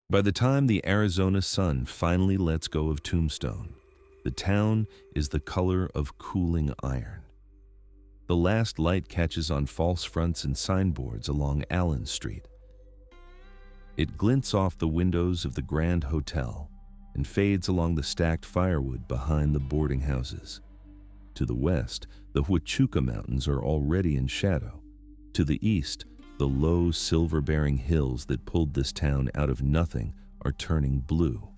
By the time the Arizona sun finally lets go of Tombstone, the town is the color of cooling iron. The last light catches on false fronts and signboards along Allen Street. It glints off the windows of the Grand Hotel and fades along the stacked firewood behind the boarding houses. To the west, the Huachuca Mountains are already in shadow. To the east, the low, silver-bearing hills that pulled this town out of nothing are turning blue.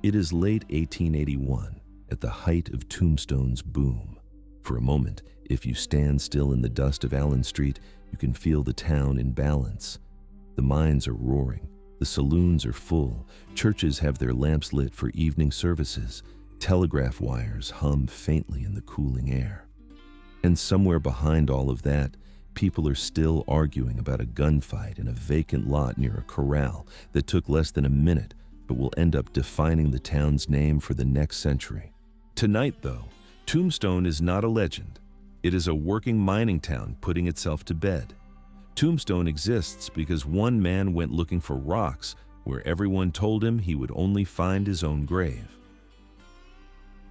It is late 1881, at the height of Tombstone's boom. For a moment, if you stand still in the dust of Allen Street, you can feel the town in balance. The mines are roaring, the saloons are full, churches have their lamps lit for evening services, telegraph wires hum faintly in the cooling air. And somewhere behind all of that, people are still arguing about a gunfight in a vacant lot near a corral that took less than a minute but will end up defining the town's name for the next century. Tonight, though, Tombstone is not a legend. It is a working mining town putting itself to bed. Tombstone exists because one man went looking for rocks where everyone told him he would only find his own grave.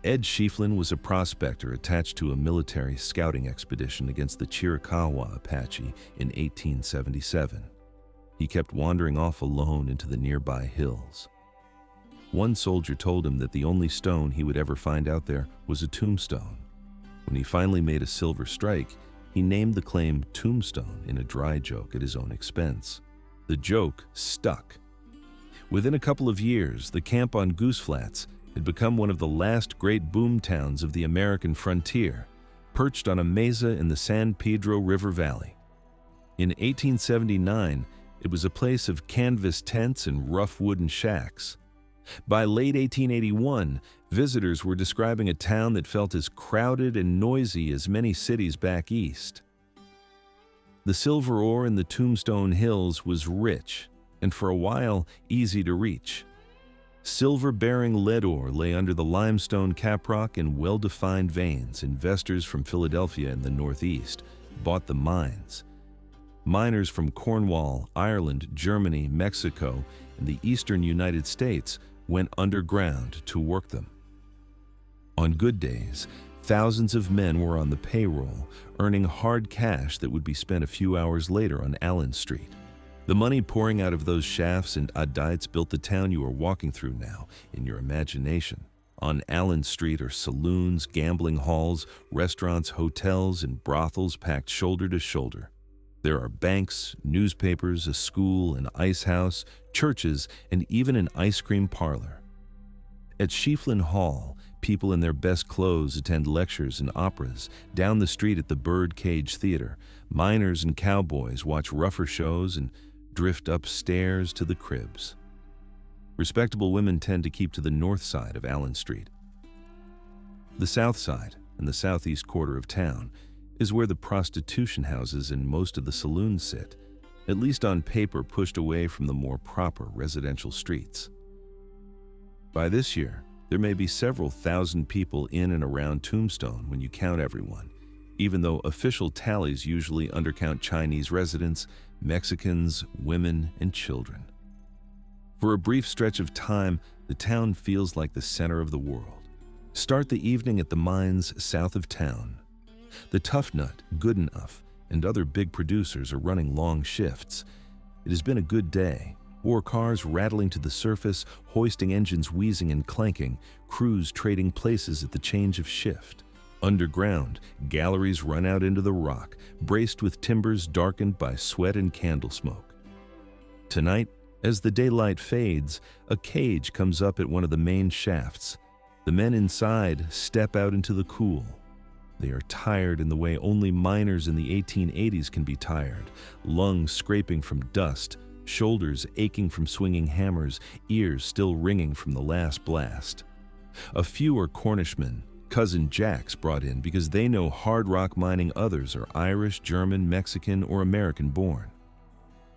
Ed Schieffelin was a prospector attached to a military scouting expedition against the Chiricahua Apache in 1877. He kept wandering off alone into the nearby hills. One soldier told him that the only stone he would ever find out there was a tombstone. When he finally made a silver strike, he named the claim Tombstone in a dry joke at his own expense. The joke stuck. Within a couple of years, the camp on Goose Flats had become one of the last great boom towns of the American frontier, perched on a mesa in the San Pedro River Valley. In 1879, it was a place of canvas tents and rough wooden shacks. By late 1881, visitors were describing a town that felt as crowded and noisy as many cities back east. The silver ore in the Tombstone Hills was rich, and for a while, easy to reach. Silver-bearing lead ore lay under the limestone caprock in well-defined veins. Investors from Philadelphia in the Northeast bought the mines. Miners from Cornwall, Ireland, Germany, Mexico, and the eastern United States went underground to work them. On good days, thousands of men were on the payroll, earning hard cash that would be spent a few hours later on Allen Street. The money pouring out of those shafts and addites built the town you are walking through now in your imagination. On Allen Street are saloons, gambling halls, restaurants, hotels, and brothels packed shoulder to shoulder. There are banks, newspapers, a school, an ice house, churches, and even an ice cream parlor. At Schieffelin Hall, people in their best clothes attend lectures and operas. Down the street at the Birdcage Theater, miners and cowboys watch rougher shows and drift upstairs to the cribs. Respectable women tend to keep to the north side of Allen Street. The south side, and the southeast quarter of town, is where the prostitution houses and most of the saloons sit, at least on paper pushed away from the more proper residential streets. By this year, there may be several thousand people in and around Tombstone when you count everyone, even though official tallies usually undercount Chinese residents, Mexicans, women, and children. For a brief stretch of time, the town feels like the center of the world. Start the evening at the mines south of town. The Tough Nut, Goodenough, and other big producers are running long shifts. It has been a good day. Ore cars rattling to the surface, hoisting engines wheezing and clanking, crews trading places at the change of shift. Underground, galleries run out into the rock, braced with timbers darkened by sweat and candle smoke. Tonight, as the daylight fades, a cage comes up at one of the main shafts. The men inside step out into the cool. They are tired in the way only miners in the 1880s can be tired, lungs scraping from dust, shoulders aching from swinging hammers, ears still ringing from the last blast. A few are Cornishmen, cousin Jacks brought in because they know hard rock mining others are Irish, German, Mexican, or American born.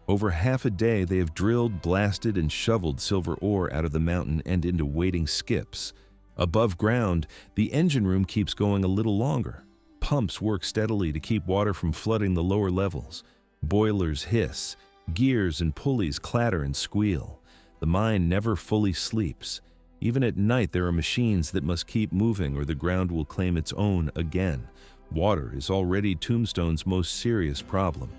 Over half a day they have drilled, blasted, and shoveled silver ore out of the mountain and into waiting skips. Above ground, the engine room keeps going a little longer. Pumps work steadily to keep water from flooding the lower levels. Boilers hiss. Gears and pulleys clatter and squeal. The mine never fully sleeps. Even at night, there are machines that must keep moving or the ground will claim its own again. Water is already Tombstone's most serious problem.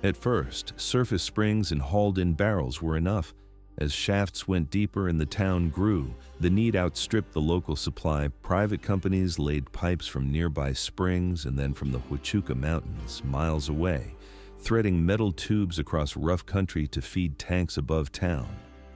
At first, surface springs and hauled-in barrels were enough. As shafts went deeper and the town grew, the need outstripped the local supply. Private companies laid pipes from nearby springs and then from the Huachuca Mountains, miles away, threading metal tubes across rough country to feed tanks above town.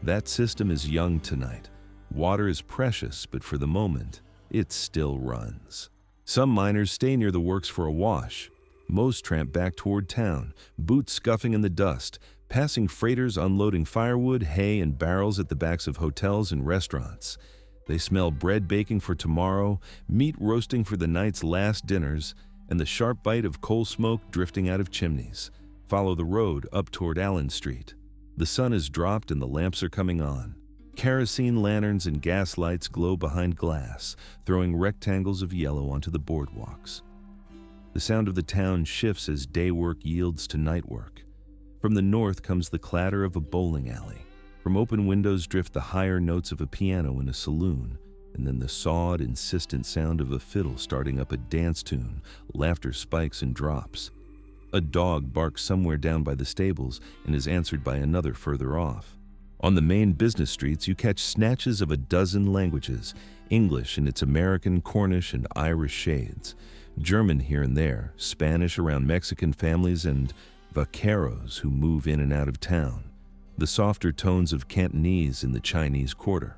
That system is young tonight. Water is precious, but for the moment, it still runs. Some miners stay near the works for a wash. Most tramp back toward town, boots scuffing in the dust, passing freighters unloading firewood, hay, and barrels at the backs of hotels and restaurants. They smell bread baking for tomorrow, meat roasting for the night's last dinners, and the sharp bite of coal smoke drifting out of chimneys. Follow the road up toward Allen Street. The sun has dropped and the lamps are coming on. Kerosene lanterns and gas lights glow behind glass, throwing rectangles of yellow onto the boardwalks. The sound of the town shifts as day work yields to night work. From the north comes the clatter of a bowling alley. From open windows drift the higher notes of a piano in a saloon, and then the sawed, insistent sound of a fiddle starting up a dance tune. Laughter spikes and drops. A dog barks somewhere down by the stables and is answered by another further off. On the main business streets, you catch snatches of a dozen languages, English in its American, Cornish, and Irish shades, German here and there, Spanish around Mexican families, and vaqueros who move in and out of town, the softer tones of Cantonese in the Chinese Quarter.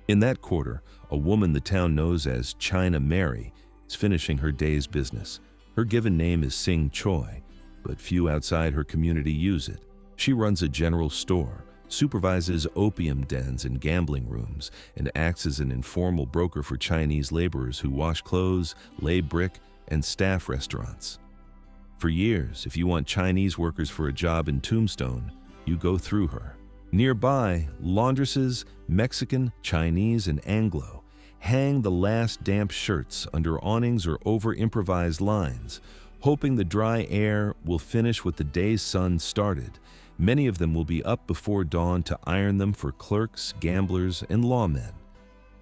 In that quarter, a woman the town knows as China Mary is finishing her day's business. Her given name is Sing Choi, but few outside her community use it. She runs a general store, supervises opium dens and gambling rooms, and acts as an informal broker for Chinese laborers who wash clothes, lay brick, and staff restaurants. For years, if you want Chinese workers for a job in Tombstone, you go through her. Nearby, laundresses, Mexican, Chinese, and Anglo, hang the last damp shirts under awnings or over improvised lines, hoping the dry air will finish what the day's sun started. Many of them will be up before dawn to iron them for clerks, gamblers, and lawmen.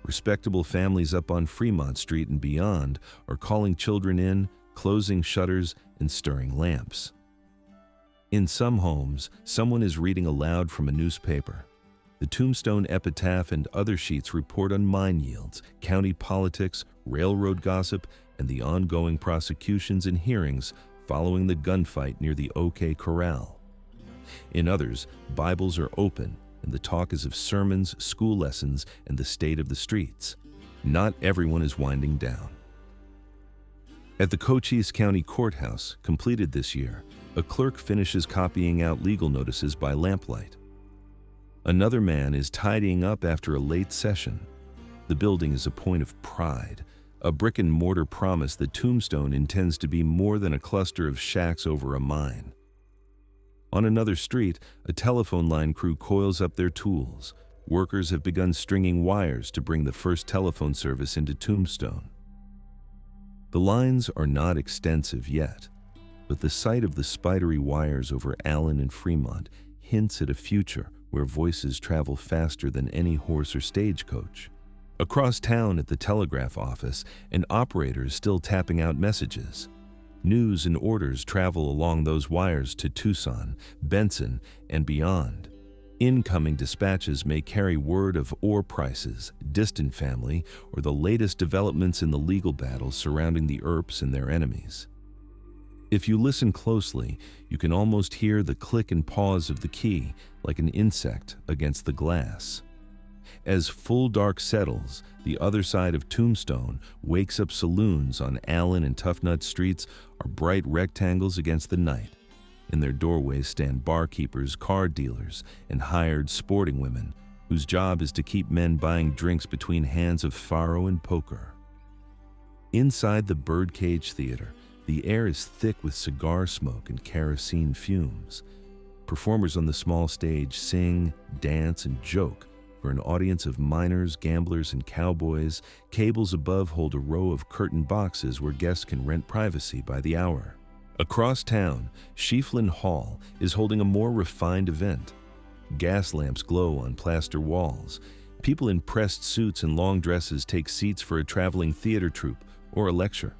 Respectable families up on Fremont Street and beyond are calling children in, closing shutters, and stirring lamps. In some homes, someone is reading aloud from a newspaper. The Tombstone epitaph and other sheets report on mine yields, county politics, railroad gossip, and the ongoing prosecutions and hearings following the gunfight near the OK Corral. In others, Bibles are open, and the talk is of sermons, school lessons, and the state of the streets. Not everyone is winding down. At the Cochise County Courthouse, completed this year, a clerk finishes copying out legal notices by lamplight. Another man is tidying up after a late session. The building is a point of pride, a brick-and-mortar promise that Tombstone intends to be more than a cluster of shacks over a mine. On another street, a telephone line crew coils up their tools. Workers have begun stringing wires to bring the first telephone service into Tombstone. The lines are not extensive yet, but the sight of the spidery wires over Allen and Fremont hints at a future where voices travel faster than any horse or stagecoach. Across town at the telegraph office, an operator is still tapping out messages. News and orders travel along those wires to Tucson, Benson, and beyond. Incoming dispatches may carry word of ore prices, distant family, or the latest developments in the legal battles surrounding the Earps and their enemies. If you listen closely, you can almost hear the click and pause of the key, like an insect against the glass. As full dark settles, the other side of Tombstone wakes up. Saloons on Allen and Tough Nut streets are bright rectangles against the night. In their doorways stand barkeepers, card dealers, and hired sporting women, whose job is to keep men buying drinks between hands of faro and poker. Inside the Birdcage Theater, the air is thick with cigar smoke and kerosene fumes. Performers on the small stage sing, dance, and joke for an audience of miners, gamblers, and cowboys. Cables above hold a row of curtained boxes where guests can rent privacy by the hour. Across town, Schieffelin Hall is holding a more refined event. Gas lamps glow on plaster walls. People in pressed suits and long dresses take seats for a traveling theater troupe or a lecture.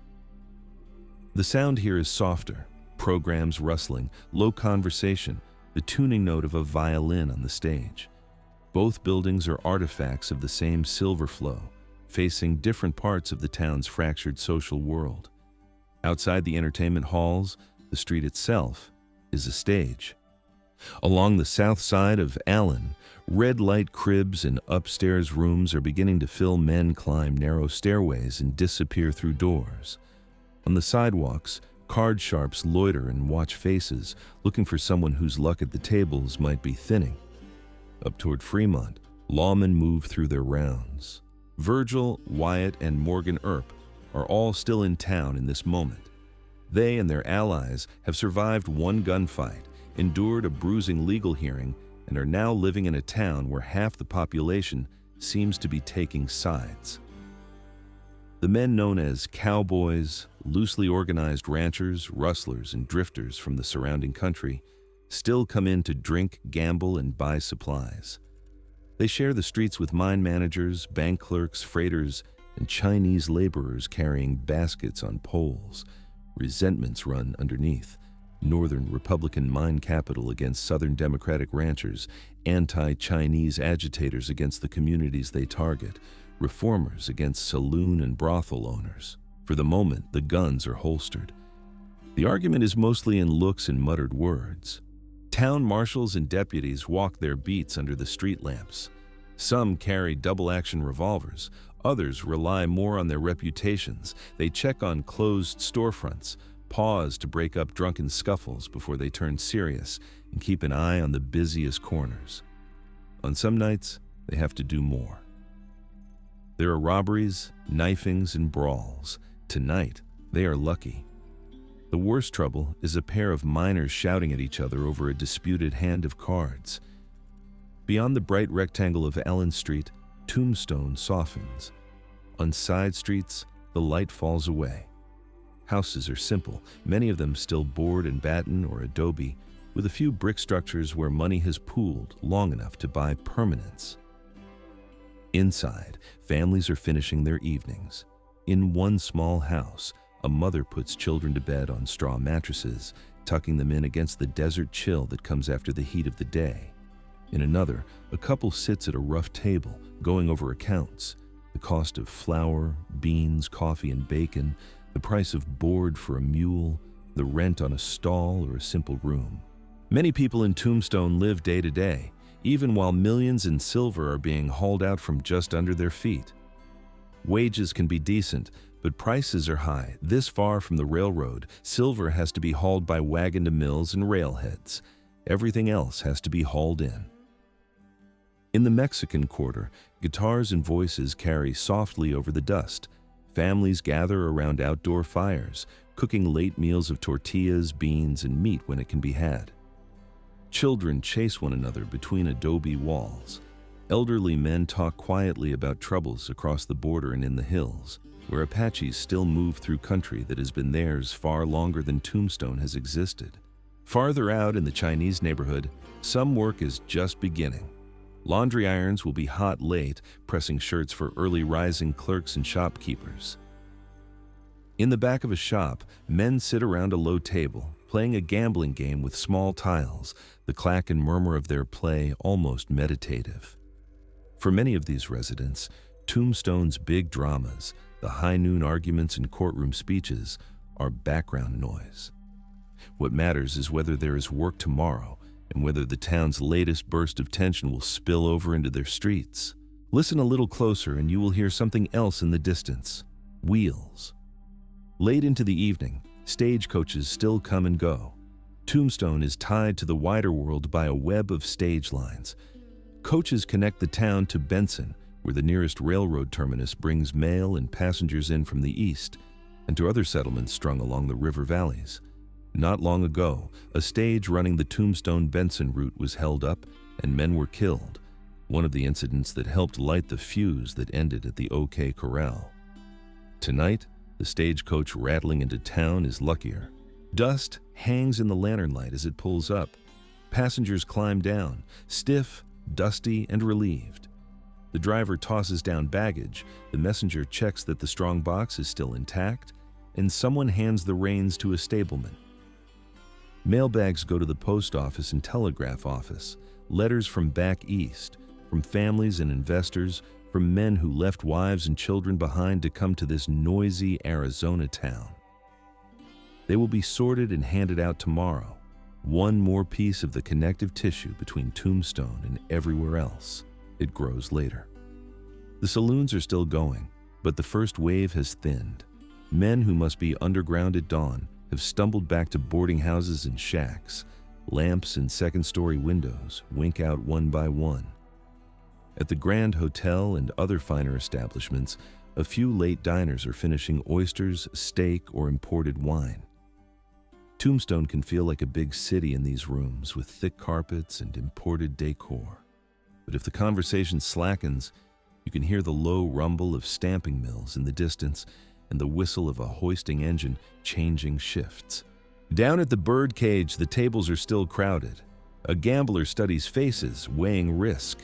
The sound here is softer, programs rustling, low conversation, the tuning note of a violin on the stage. Both buildings are artifacts of the same silver flow, facing different parts of the town's fractured social world. Outside the entertainment halls, the street itself is a stage. Along the south side of Allen, red light cribs and upstairs rooms are beginning to fill. Men climb narrow stairways and disappear through doors. On the sidewalks, card sharps loiter and watch faces, looking for someone whose luck at the tables might be thinning. Up toward Fremont, lawmen move through their rounds. Virgil, Wyatt, and Morgan Earp are all still in town in this moment. They and their allies have survived one gunfight, endured a bruising legal hearing, and are now living in a town where half the population seems to be taking sides. The men known as Cowboys, loosely organized ranchers, rustlers, and drifters from the surrounding country, still come in to drink, gamble, and buy supplies. They share the streets with mine managers, bank clerks, freighters, and Chinese laborers carrying baskets on poles. Resentments run underneath. Northern Republican mine capital against Southern Democratic ranchers, anti-Chinese agitators against the communities they target, reformers against saloon and brothel owners. For the moment, the guns are holstered. The argument is mostly in looks and muttered words. Town marshals and deputies walk their beats under the street lamps. Some carry double-action revolvers. Others rely more on their reputations. They check on closed storefronts, pause to break up drunken scuffles before they turn serious, and keep an eye on the busiest corners. On some nights, they have to do more. There are robberies, knifings, and brawls. Tonight, they are lucky. The worst trouble is a pair of miners shouting at each other over a disputed hand of cards. Beyond the bright rectangle of Allen Street, Tombstone softens. On side streets, the light falls away. Houses are simple, many of them still board and batten or adobe, with a few brick structures where money has pooled long enough to buy permanence. Inside, families are finishing their evenings. In one small house, a mother puts children to bed on straw mattresses, tucking them in against the desert chill that comes after the heat of the day. In another, a couple sits at a rough table, going over accounts, the cost of flour, beans, coffee, and bacon, the price of board for a mule, the rent on a stall or a simple room. Many people in Tombstone live day to day, even while millions in silver are being hauled out from just under their feet. Wages can be decent, but prices are high. This far from the railroad, silver has to be hauled by wagon to mills and railheads. Everything else has to be hauled in. In the Mexican Quarter, guitars and voices carry softly over the dust. Families gather around outdoor fires, cooking late meals of tortillas, beans, and meat when it can be had. Children chase one another between adobe walls. Elderly men talk quietly about troubles across the border and in the hills, where Apaches still move through country that has been theirs far longer than Tombstone has existed. Farther out in the Chinese neighborhood, some work is just beginning. Laundry irons will be hot late, pressing shirts for early rising clerks and shopkeepers. In the back of a shop, men sit around a low table, playing a gambling game with small tiles, the clack and murmur of their play almost meditative. For many of these residents, Tombstone's big dramas, the high noon arguments and courtroom speeches, are background noise. What matters is whether there is work tomorrow and whether the town's latest burst of tension will spill over into their streets. Listen a little closer and you will hear something else in the distance: wheels. Late into the evening, stagecoaches still come and go. Tombstone is tied to the wider world by a web of stage lines. Coaches connect the town to Benson, where the nearest railroad terminus brings mail and passengers in from the east, and to other settlements strung along the river valleys. Not long ago, a stage running the Tombstone-Benson route was held up and men were killed, one of the incidents that helped light the fuse that ended at the OK Corral. Tonight, the stagecoach rattling into town is luckier. Dust hangs in the lantern light as it pulls up. Passengers climb down, stiff, dusty, and relieved. The driver tosses down baggage, the messenger checks that the strong box is still intact, and someone hands the reins to a stableman. Mailbags go to the post office and telegraph office, letters from back east, from families and investors, from men who left wives and children behind to come to this noisy Arizona town. They will be sorted and handed out tomorrow, one more piece of the connective tissue between Tombstone and everywhere else. It grows later. The saloons are still going, but the first wave has thinned. Men who must be underground at dawn have stumbled back to boarding houses and shacks. Lamps in second-story windows wink out one by one. At the Grand Hotel and other finer establishments, a few late diners are finishing oysters, steak, or imported wine. Tombstone can feel like a big city in these rooms with thick carpets and imported decor. But if the conversation slackens, you can hear the low rumble of stamping mills in the distance and the whistle of a hoisting engine changing shifts. Down at the bird cage, the tables are still crowded. A gambler studies faces, weighing risk.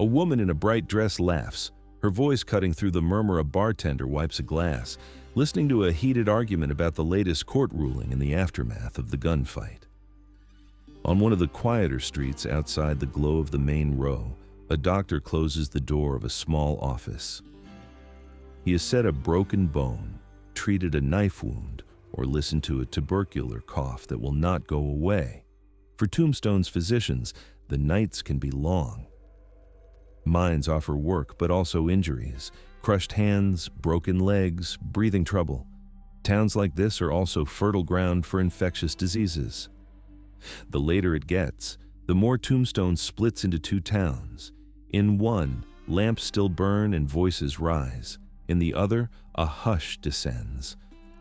A woman in a bright dress laughs, her voice cutting through the murmur. A bartender wipes a glass, listening to a heated argument about the latest court ruling in the aftermath of the gunfight. On one of the quieter streets outside the glow of the main row, a doctor closes the door of a small office. He has set a broken bone, treated a knife wound, or listened to a tubercular cough that will not go away. For Tombstone's physicians, the nights can be long. Mines offer work, but also injuries, crushed hands, broken legs, breathing trouble. Towns like this are also fertile ground for infectious diseases. The later it gets, the more Tombstone splits into two towns. In one, lamps still burn and voices rise. In the other, a hush descends.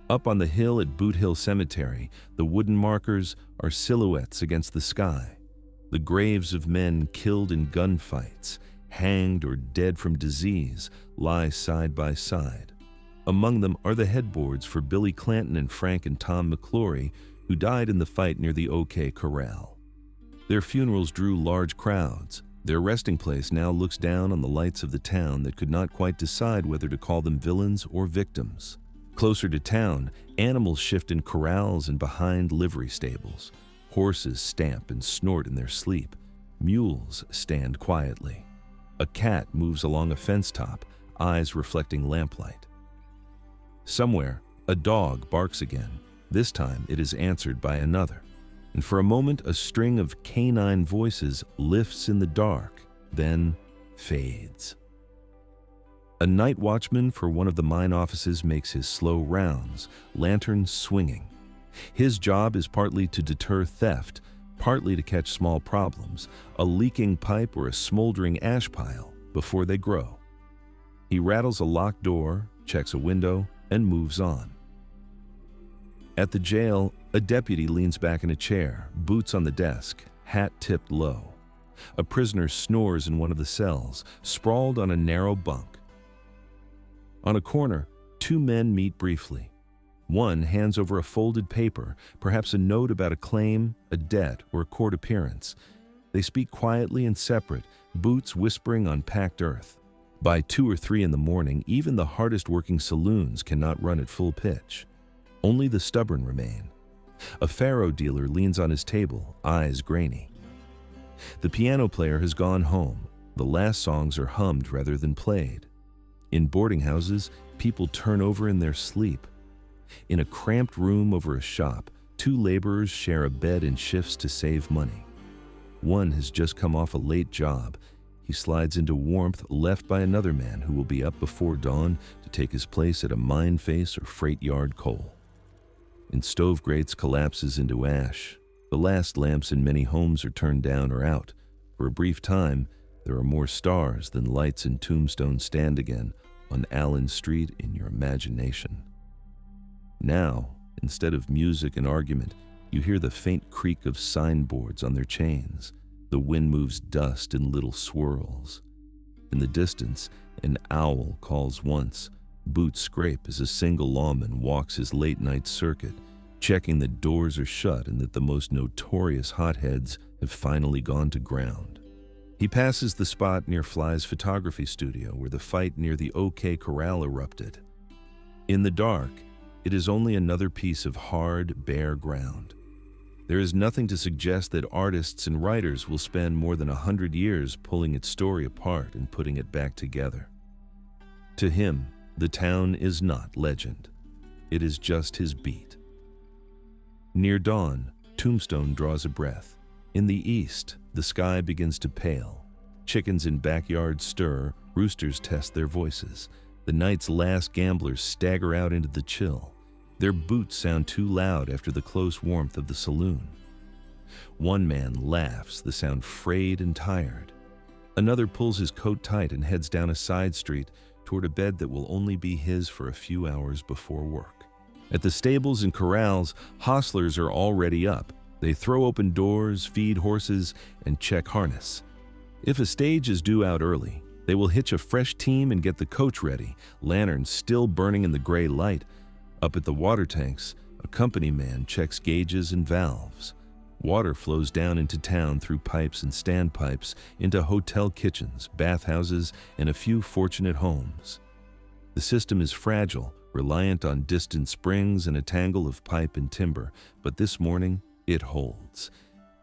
Up on the hill at Boot Hill Cemetery, the wooden markers are silhouettes against the sky. The graves of men killed in gunfights, hanged or dead from disease, lie side by side. Among them are the headboards for Billy Clanton and Frank and Tom McClory, who died in the fight near the OK Corral. Their funerals drew large crowds. Their resting place now looks down on the lights of the town that could not quite decide whether to call them villains or victims. Closer to town, animals shift in corrals and behind livery stables. Horses stamp and snort in their sleep. Mules stand quietly. A cat moves along a fence top, eyes reflecting lamplight. Somewhere, a dog barks again. This time it is answered by another. And for a moment, a string of canine voices lifts in the dark, then fades. A night watchman for one of the mine offices makes his slow rounds, lantern swinging. His job is partly to deter theft, partly to catch small problems, a leaking pipe or a smoldering ash pile, before they grow. He rattles a locked door, checks a window, and moves on. At the jail, a deputy leans back in a chair, boots on the desk, hat tipped low. A prisoner snores in one of the cells, sprawled on a narrow bunk. On a corner, two men meet briefly. One hands over a folded paper, perhaps a note about a claim, a debt, or a court appearance. They speak quietly and separate, boots whispering on packed earth. By 2 or 3 in the morning, even the hardest-working saloons cannot run at full pitch. Only the stubborn remain. A faro dealer leans on his table, eyes grainy. The piano player has gone home. The last songs are hummed rather than played. In boarding houses, people turn over in their sleep. In a cramped room over a shop, 2 laborers share a bed in shifts to save money. One has just come off a late job. He slides into warmth left by another man who will be up before dawn to take his place at a mine face or freight yard coal. In stove grates collapses into ash. The last lamps in many homes are turned down or out. For a brief time, there are more stars than lights in Tombstone stand again on Allen Street in your imagination. Now, instead of music and argument, you hear the faint creak of signboards on their chains. The wind moves dust in little swirls. In the distance, an owl calls once. Boots scrape as a single lawman walks his late-night circuit, checking that doors are shut and that the most notorious hotheads have finally gone to ground. He passes the spot near Fly's photography studio where the fight near the OK Corral erupted. In the dark, it is only another piece of hard, bare ground. There is nothing to suggest that artists and writers will spend more than 100 years pulling its story apart and putting it back together. To him, the town is not legend. It is just his beat. Near dawn, Tombstone draws a breath. In the east, the sky begins to pale. Chickens in backyards stir, roosters test their voices. The night's last gamblers stagger out into the chill. Their boots sound too loud after the close warmth of the saloon. One man laughs, the sound frayed and tired. Another pulls his coat tight and heads down a side street toward a bed that will only be his for a few hours before work. At the stables and corrals, hostlers are already up. They throw open doors, feed horses, and check harness. If a stage is due out early, they will hitch a fresh team and get the coach ready, lanterns still burning in the gray light. Up at the water tanks, a company man checks gauges and valves. Water flows down into town through pipes and standpipes into hotel kitchens, bathhouses, and a few fortunate homes. The system is fragile, reliant on distant springs and a tangle of pipe and timber, but this morning it holds.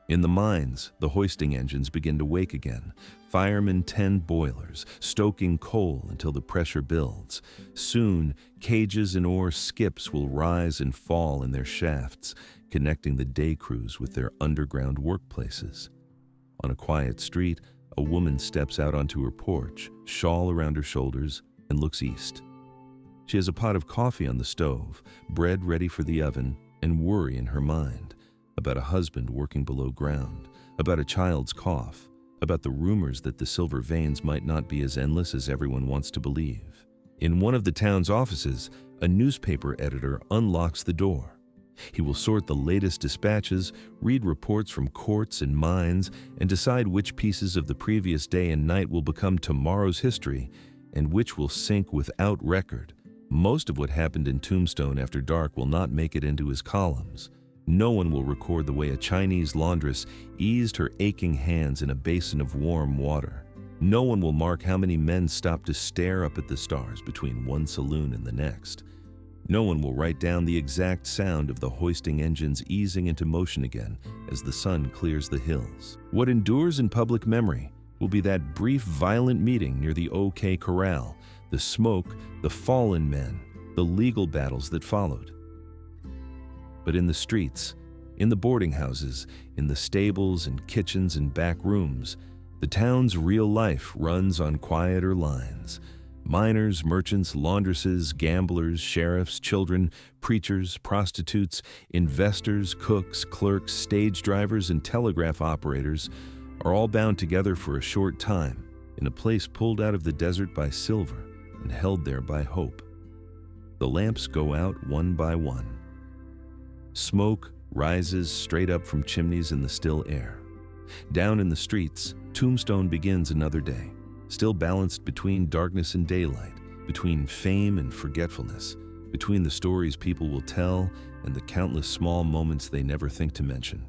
In the mines, the hoisting engines begin to wake again. Firemen tend boilers, stoking coal until the pressure builds. Soon, cages and ore skips will rise and fall in their shafts, connecting the day crews with their underground workplaces. On a quiet street, a woman steps out onto her porch, shawl around her shoulders, and looks east. She has a pot of coffee on the stove, bread ready for the oven, and worry in her mind. About a husband working below ground, about a child's cough, about the rumors that the silver veins might not be as endless as everyone wants to believe. In one of the town's offices, a newspaper editor unlocks the door. He will sort the latest dispatches, read reports from courts and mines, and decide which pieces of the previous day and night will become tomorrow's history and which will sink without record. Most of what happened in Tombstone after dark will not make it into his columns. No one will record the way a Chinese laundress eased her aching hands in a basin of warm water. No one will mark how many men stopped to stare up at the stars between one saloon and the next. No one will write down the exact sound of the hoisting engines easing into motion again as the sun clears the hills. What endures in public memory will be that brief violent meeting near the OK Corral, the smoke, the fallen men, the legal battles that followed. But in the streets, in the boarding houses, in the stables and kitchens and back rooms, the town's real life runs on quieter lines. Miners, merchants, laundresses, gamblers, sheriffs, children, preachers, prostitutes, investors, cooks, clerks, stage drivers, and telegraph operators are all bound together for a short time in a place pulled out of the desert by silver and held there by hope. The lamps go out one by one. Smoke rises straight up from chimneys in the still air. Down in the streets, Tombstone begins another day, still balanced between darkness and daylight, between fame and forgetfulness, between the stories people will tell and the countless small moments they never think to mention.